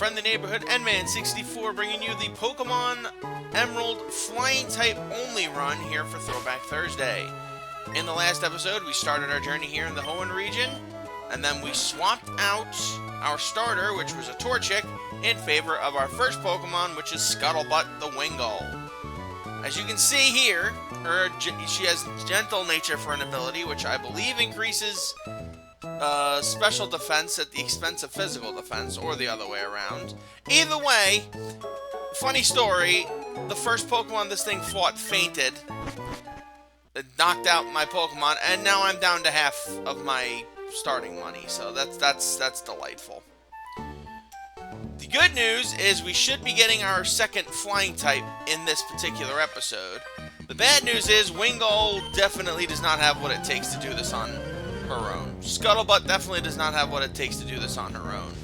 friendly neighborhood Endman64, bringing you the Pokemon Emerald Flying Type only run here for Throwback Thursday. In the last episode, we started our journey here in the Hoenn Region, and then we swapped out our starter, which was a Torchic, in favor of our first Pokemon, which is Scuttlebutt the Wingull. As you can see here, she has Gentle Nature for an ability, which I believe increases special defense at the expense of physical defense, or the other way around. Either way, funny story, the first Pokemon this thing fought fainted. It knocked out my Pokemon, and now I'm down to half of my starting money, so that's delightful. The good news is we should be getting our second flying type in this particular episode. The bad news is Wingull definitely does not have what it takes to do this on her own. Scuttlebutt definitely does not have what it takes to do this on her own.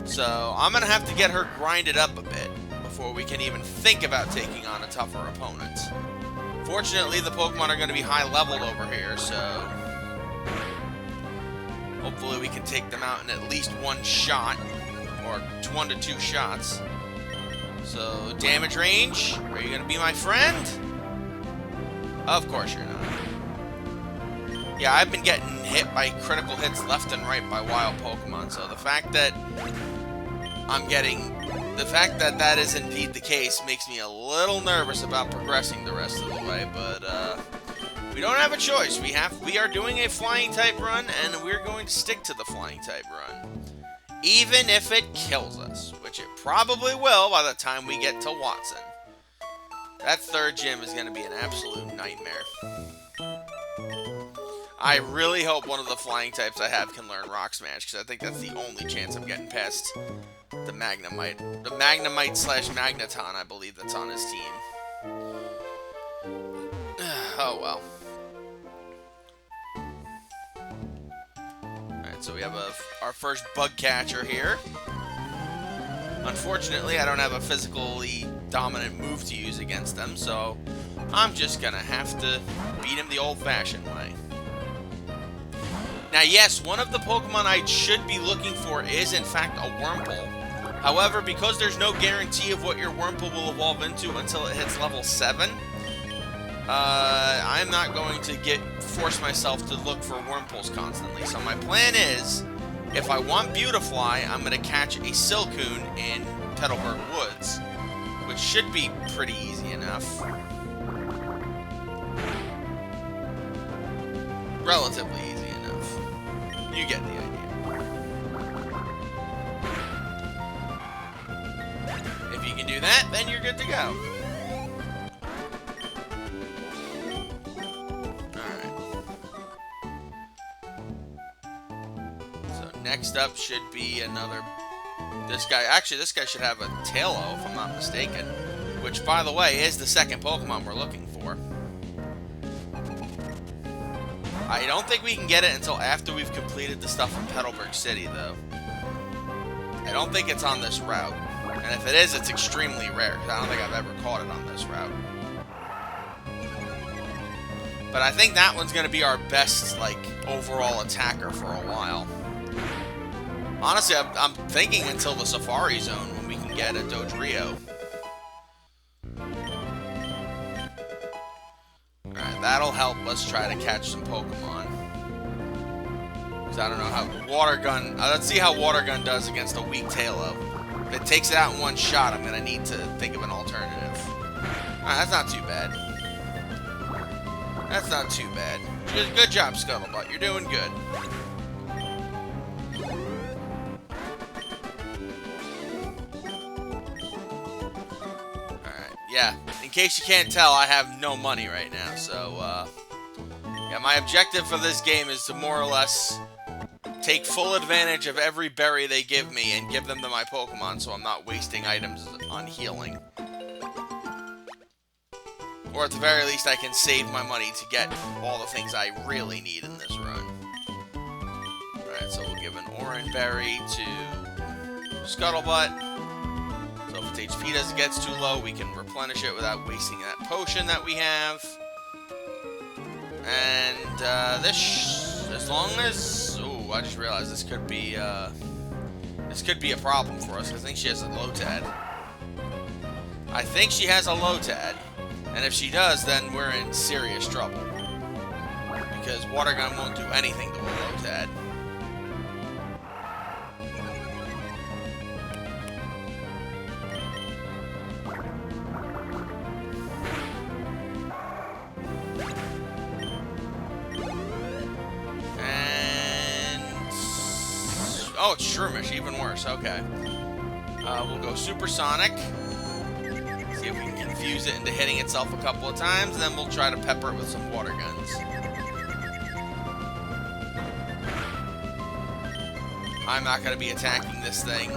So I'm going to have to get her grinded up a bit before we can even think about taking on a tougher opponent. Fortunately, the Pokemon are going to be high leveled over here, so hopefully we can take them out in at least one shot, or 1 to 2 shots. So, damage range, are you going to be my friend? Of course you're not. Yeah, I've been getting hit by critical hits left and right by wild Pokemon, so the fact that that is indeed the case makes me a little nervous about progressing the rest of the way, but we don't have a choice. We are doing a flying type run, and we're going to stick to the flying type run. Even if it kills us, which it probably will by the time we get to Wattson. That third gym is going to be an absolute nightmare. I really hope one of the flying types I have can learn Rock Smash, because I think that's the only chance I'm getting past the Magnemite. The Magnemite/Magneton, I believe, that's on his team. Oh, well. Alright, so we have our first bug catcher here. Unfortunately, I don't have a physically dominant move to use against them, so I'm just going to have to beat him the old-fashioned way. Now, yes, one of the Pokemon I should be looking for is, in fact, a Wurmple. However, because there's no guarantee of what your Wurmple will evolve into until it hits level 7, I'm not going to force myself to look for Wurmples constantly. So my plan is, if I want Beautifly, I'm going to catch a Silcoon in Petalburg Woods, which should be pretty easy enough. Relatively easy. You get the idea. If you can do that, then you're good to go. Alright. So next up should be another... This guy should have a Tailo, if I'm not mistaken. Which, by the way, is the second Pokemon we're looking for. I don't think we can get it until after we've completed the stuff in Petalburg City, though. I don't think it's on this route. And if it is, it's extremely rare, because I don't think I've ever caught it on this route. But I think that one's going to be our best, overall attacker for a while. Honestly, I'm thinking until the Safari Zone when we can get a Dodrio. Alright, that'll help us try to catch some Pokemon. Because I don't know how... Water Gun... let's see how Water Gun does against a weak Tailo. If it takes it out in one shot, I'm going to need to think of an alternative. Alright, that's not too bad. That's not too bad. Good job, Scuttlebutt. You're doing good. Yeah, in case you can't tell, I have no money right now, so, yeah, my objective for this game is to more or less take full advantage of every berry they give me and give them to my Pokemon so I'm not wasting items on healing. Or at the very least, I can save my money to get all the things I really need in this run. Alright, so we'll give an Oran Berry to Scuttlebutt. So if its HP gets too low, we can replenish it without wasting that potion that we have. And this, as long as... Ooh, I just realized this could be This could be a problem for us. I think she has a Lotad. I think she has a Lotad. And if she does, then we're in serious trouble. Because Water Gun won't do anything to a Lotad. Oh, it's Shroomish, even worse. Okay. We'll go Supersonic. See if we can confuse it into hitting itself a couple of times, and then we'll try to pepper it with some water guns. I'm not going to be attacking this thing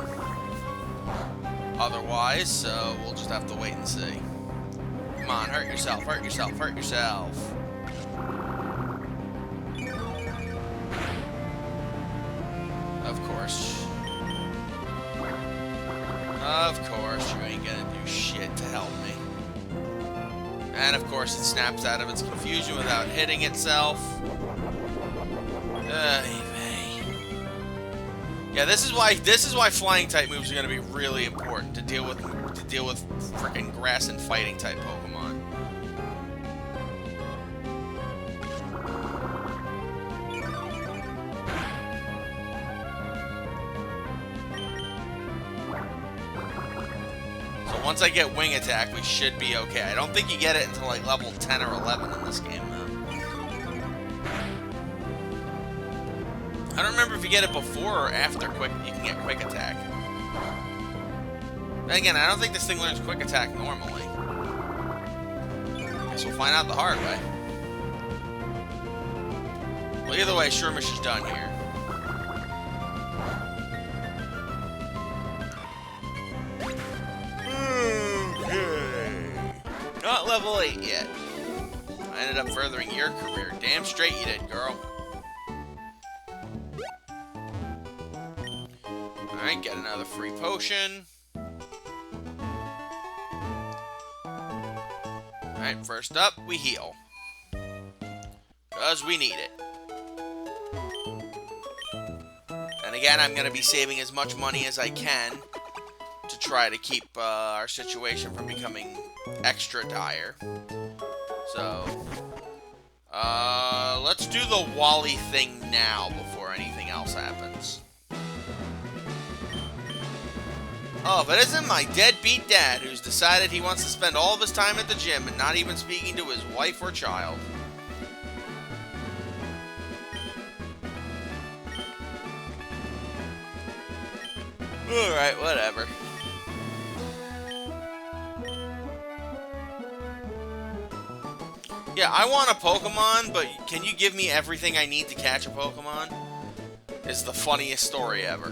otherwise, so we'll just have to wait and see. Come on, hurt yourself, hurt yourself, hurt yourself. Of course, you ain't gonna do shit to help me. And of course, it snaps out of its confusion without hitting itself. Yeah, this is why flying type moves are gonna be really important to deal with freaking grass and fighting type Pokemon. Once I get Wing Attack, we should be okay. I don't think you get it until like level 10 or 11 in this game, though. I don't remember if you get it before or after you can get Quick Attack. Then again, I don't think this thing learns Quick Attack normally. Guess we'll find out the hard way. Well, either way, Shroomish is done here. Not level 8 yet. I ended up furthering your career. Damn straight you did, girl. Alright, get another free potion. Alright, first up, we heal. Because we need it. And again, I'm going to be saving as much money as I can to try to keep our situation from becoming extra dire. So, let's do the Wally thing now before anything else happens. Oh, if it isn't my deadbeat dad who's decided he wants to spend all of his time at the gym and not even speaking to his wife or child. Alright, whatever. Yeah, I want a Pokemon, but can you give me everything I need to catch a Pokemon? It's the funniest story ever.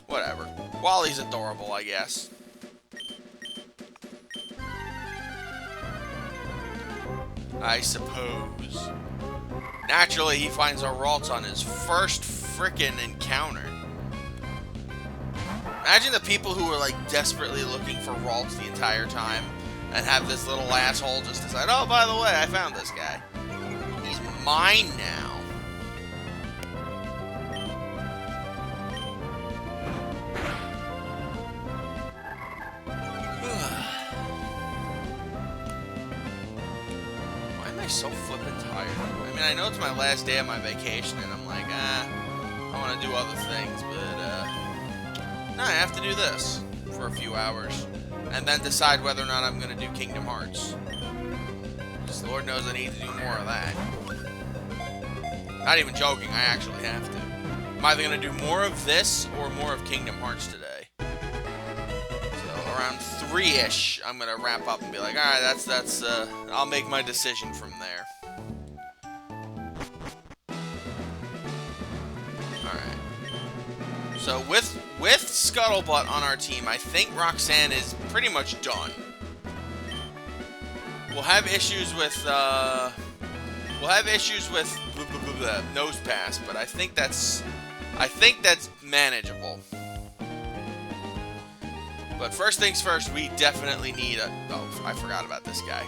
Whatever. Wally's adorable, I guess. I suppose. Naturally, he finds a Ralts on his first frickin' encounter. Imagine the people who were, like, desperately looking for Ralts the entire time and have this little asshole just decide, oh, by the way, I found this guy. He's mine now. Why am I so flippin' tired? I mean, I know it's my last day of my vacation, and I'm like, I want to do other things, but, no, I have to do this for a few hours. And then decide whether or not I'm going to do Kingdom Hearts. Because Lord knows I need to do more of that. Not even joking, I actually have to. I'm either going to do more of this or more of Kingdom Hearts today. So around 3-ish, I'm going to wrap up and be like, alright, that's I'll make my decision from there. Alright. So with Scuttlebutt on our team, I think Roxanne is pretty much done. We'll have issues with Nose Pass, but I think that's manageable. But first things first, we definitely need a... Oh, I forgot about this guy.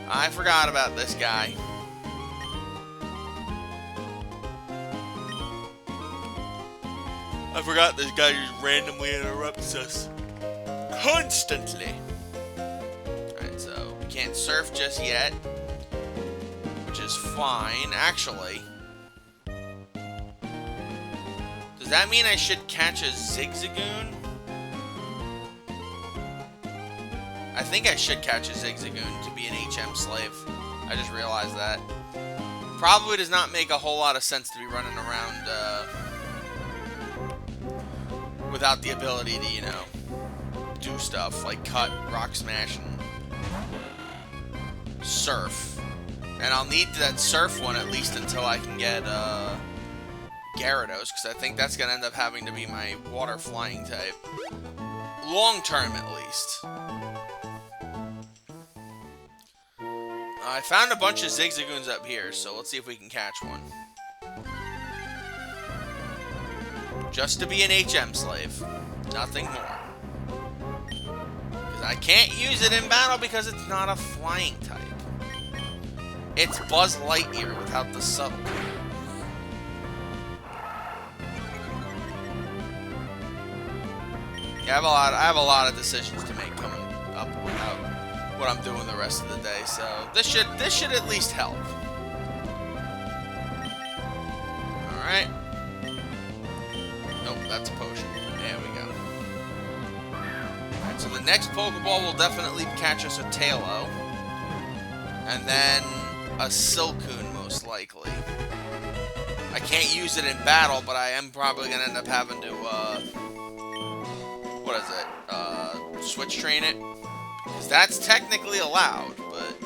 I forgot about this guy. I forgot this guy just randomly interrupts us constantly. Alright, so we can't surf just yet, which is fine. Actually, does that mean I should catch a Zigzagoon? I think I should catch a Zigzagoon to be an HM slave. I just realized that. Probably does not make a whole lot of sense to be running around without the ability to, you know, do stuff like cut, rock smash, and surf. And I'll need that surf one at least until I can get Gyarados, because I think that's going to end up having to be my water flying type. Long term, at least. I found a bunch of Zigzagoons up here, so let's see if we can catch one. Just to be an HM slave. Nothing more. Because I can't use it in battle because it's not a flying type. It's Buzz Lightyear without the subtlety. Yeah, I have a lot of decisions to make coming up without what I'm doing the rest of the day, so this should at least help. Alright. Nope, that's a potion. There we go. Alright, so the next Pokeball will definitely catch us a Tailo. And then a Silcoon, most likely. I can't use it in battle, but I am probably going to end up having to, what is it? Switch train it? Because that's technically allowed, but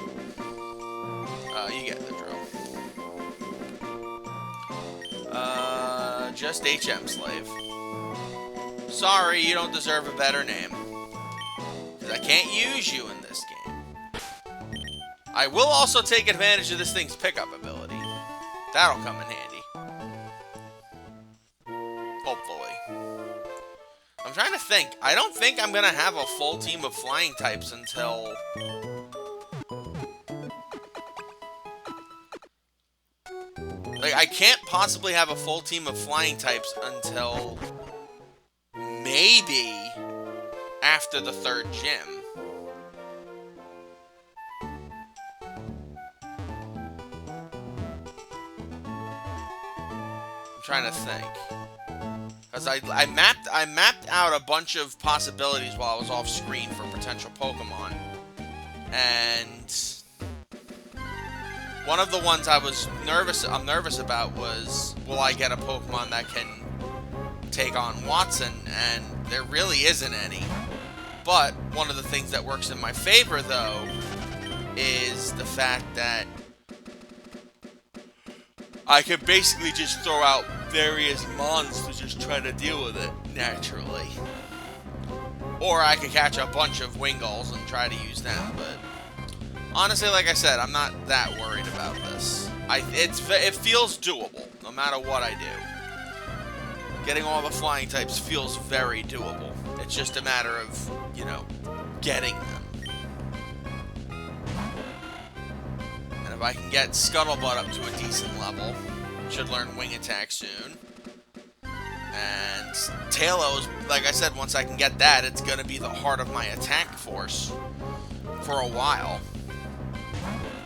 you get the drill. Just HM slave. Sorry, you don't deserve a better name. Because I can't use you in this game. I will also take advantage of this thing's pickup ability. That'll come in handy. Hopefully. I'm trying to think. I don't think I'm going to have a full team of flying types until... Like, I can't possibly have a full team of flying types until... maybe... after the 3rd gym. I'm trying to think. Because I mapped out a bunch of possibilities while I was off screen for potential Pokemon. And one of the ones I'm nervous about was, will I get a Pokemon that can take on Wattson? And there really isn't any. But one of the things that works in my favor, though, is the fact that I could basically just throw out various mons to just try to deal with it naturally. Or I could catch a bunch of Wingulls and try to use them, but honestly, like I said, I'm not that worried about this. It feels doable, no matter what I do. Getting all the flying types feels very doable. It's just a matter of, you know, getting them. And if I can get Scuttlebutt up to a decent level, should learn Wing Attack soon. And Talos, like I said, once I can get that, it's going to be the heart of my attack force for a while.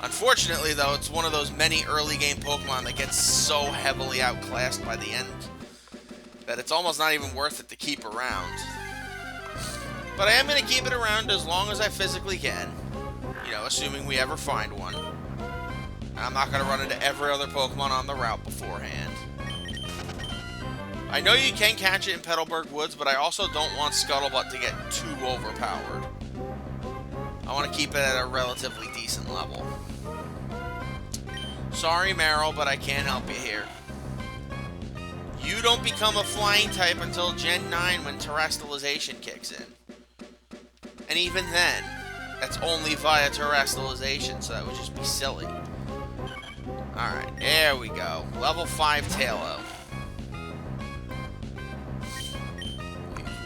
Unfortunately, though, it's one of those many early game Pokemon that gets so heavily outclassed by the end that it's almost not even worth it to keep around. But I am going to keep it around as long as I physically can. You know, assuming we ever find one. I'm not going to run into every other Pokemon on the route beforehand. I know you can catch it in Petalburg Woods, but I also don't want Scuttlebutt to get too overpowered. I want to keep it at a relatively decent level. Sorry, Meryl, but I can't help you here. You don't become a flying type until Gen 9 when Terrestrialization kicks in. And even then, that's only via Terrestrialization, so that would just be silly. Alright, there we go. Level 5 Tailo.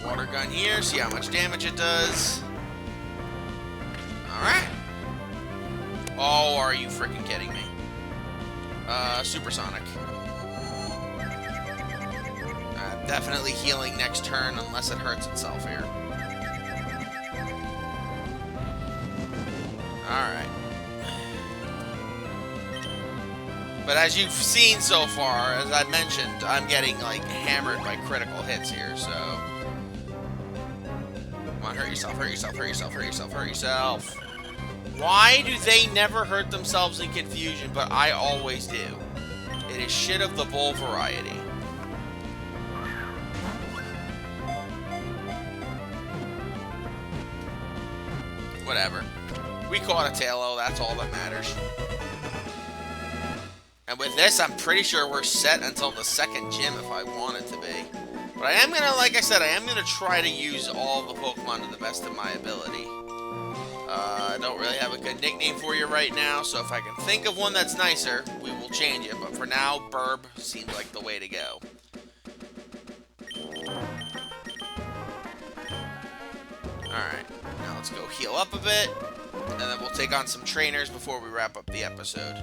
Water gun here, see how much damage it does. Alright. Oh, are you freaking kidding me? Definitely healing next turn unless it hurts itself here. Alright. But as you've seen so far, as I mentioned, I'm getting, like, hammered by critical hits here, so... Come on, hurt yourself, hurt yourself, hurt yourself, hurt yourself, hurt yourself. Why do they never hurt themselves in confusion, but I always do? It is shit of the bull variety. Whatever. We caught a Tailo, that's all that matters. And with this, I'm pretty sure we're set until the second gym if I want it to be. But I am gonna, like I said, I am gonna try to use all the Pokemon to the best of my ability. I don't really have a good nickname for you right now, so if I can think of one that's nicer, we will change it. But for now, Burb seems like the way to go. Alright, now let's go heal up a bit, and then we'll take on some trainers before we wrap up the episode.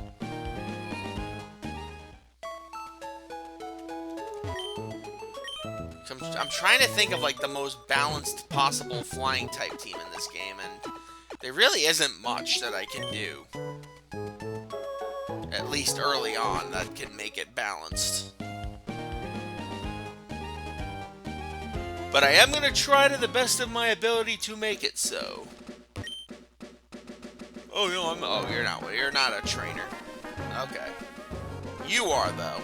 I'm trying to think of, like, the most balanced possible flying type team in this game, and there really isn't much that I can do. At least early on, that can make it balanced. But I am going to try to the best of my ability to make it so. Oh, no, oh, you're not a trainer. Okay. You are, though.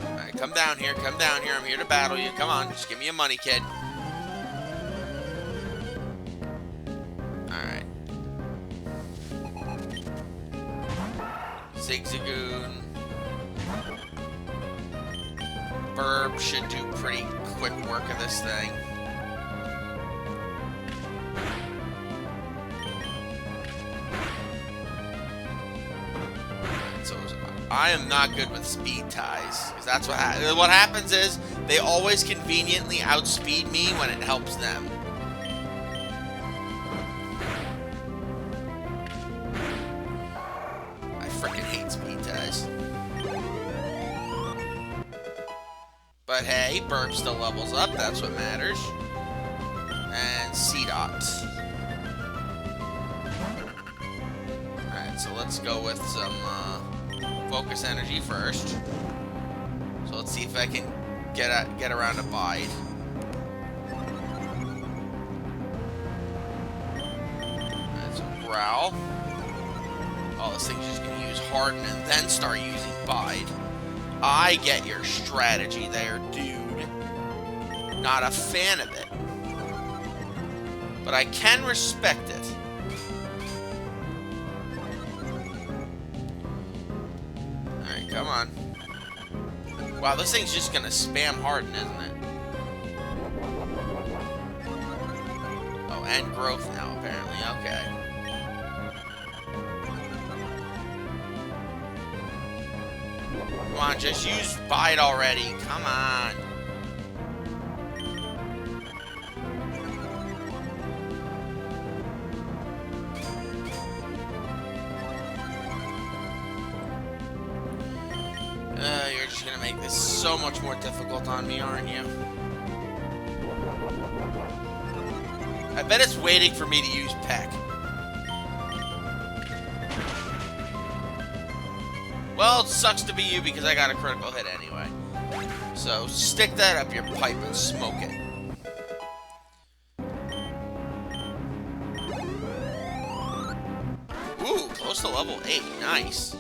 Alright, come down here, I'm here to battle you. Come on, just give me your money, kid. Alright. Zigzagoon. Burb should do pretty quick work of this thing. So I am not good with speed ties, because that's what happens is they always conveniently outspeed me when it helps them. I freaking hate speed ties. But hey, Burb still levels up, that's what matters. And C-Dot. Alright, so let's go with some focus energy first. So let's see if I can get around a Bide. Alright, so Growl. Oh, this thing's just gonna use Harden and then start using Bide. I get your strategy there, dude. Not a fan of it. But I can respect it. Alright, come on. Wow, this thing's just gonna spam Harden, isn't it? Oh, and growth now, apparently. Okay. Come on, just use Bide already. Come on. You're just gonna make this so much more difficult on me, aren't you? I bet it's waiting for me to use Peck. Well, it sucks to be you because I got a critical hit anyway. So, stick that up your pipe and smoke it. Ooh, close to level 8. Nice.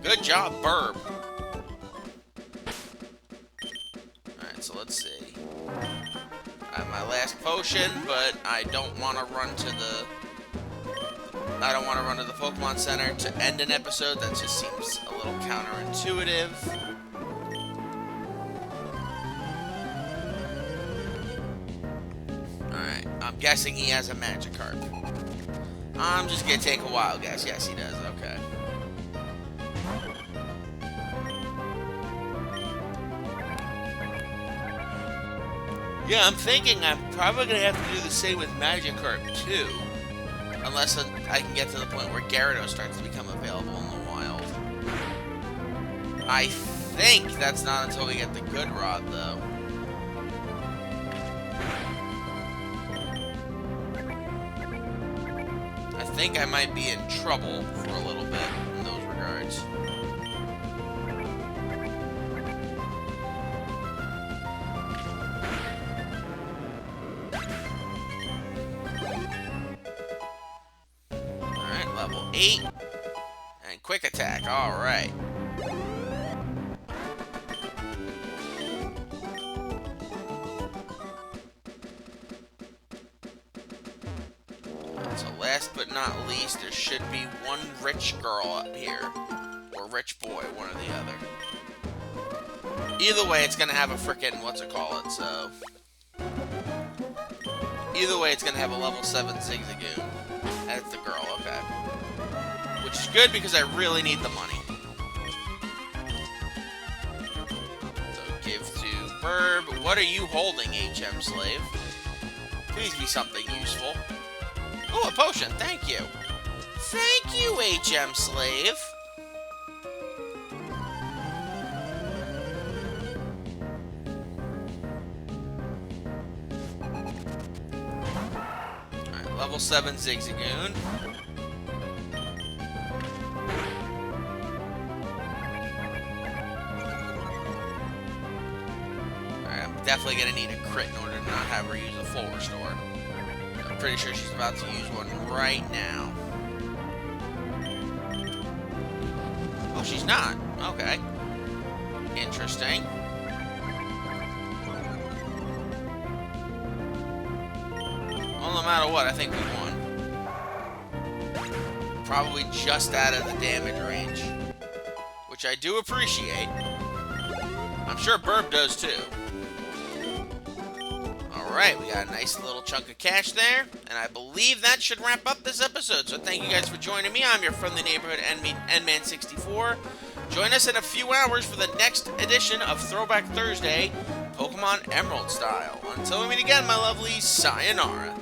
Good job, Burb. Alright, so let's see. I have my last potion, but I don't want to run to the... I don't want to run to the Pokemon Center to end an episode. That just seems a little counterintuitive. Alright, I'm guessing he has a Magikarp. I'm just going to take a wild guess. Yes, he does. Okay. Yeah, I'm thinking I'm probably going to have to do the same with Magikarp, too. Unless I can get to the point where Gyarados starts to become available in the wild. I think that's not until we get the good rod, though. I think I might be in trouble for a little bit in those regards. Alright, level 8. And quick attack, alright. So last but not least, there should be one rich girl up here. Or rich boy, one or the other. Either way, it's gonna have a frickin' what's-it-call-it, so... Either way, it's gonna have a level 7 Zigzagoon. That's the girl, okay. Which is good because I really need the money. So give to Burb. What are you holding, HM Slave? Please be something useful. Oh, a potion. Thank you. Thank you, HM Slave. Alright, level 7 Zigzagoon. Alright, I'm definitely gonna need a crit in order to not have her use a full restore. I'm pretty sure she's about to use one right now. Oh, she's not. Okay. Interesting. Well, no matter what, I think we won. Probably just out of the damage range. Which I do appreciate. I'm sure Burb does too. Alright, we got a nice little chunk of cash there, and I believe that should wrap up this episode. So thank you guys for joining me. I'm your friendly neighborhood Nman64. Join us in a few hours for the next edition of Throwback Thursday, Pokemon Emerald style. Until we meet again, my lovely, sayonara.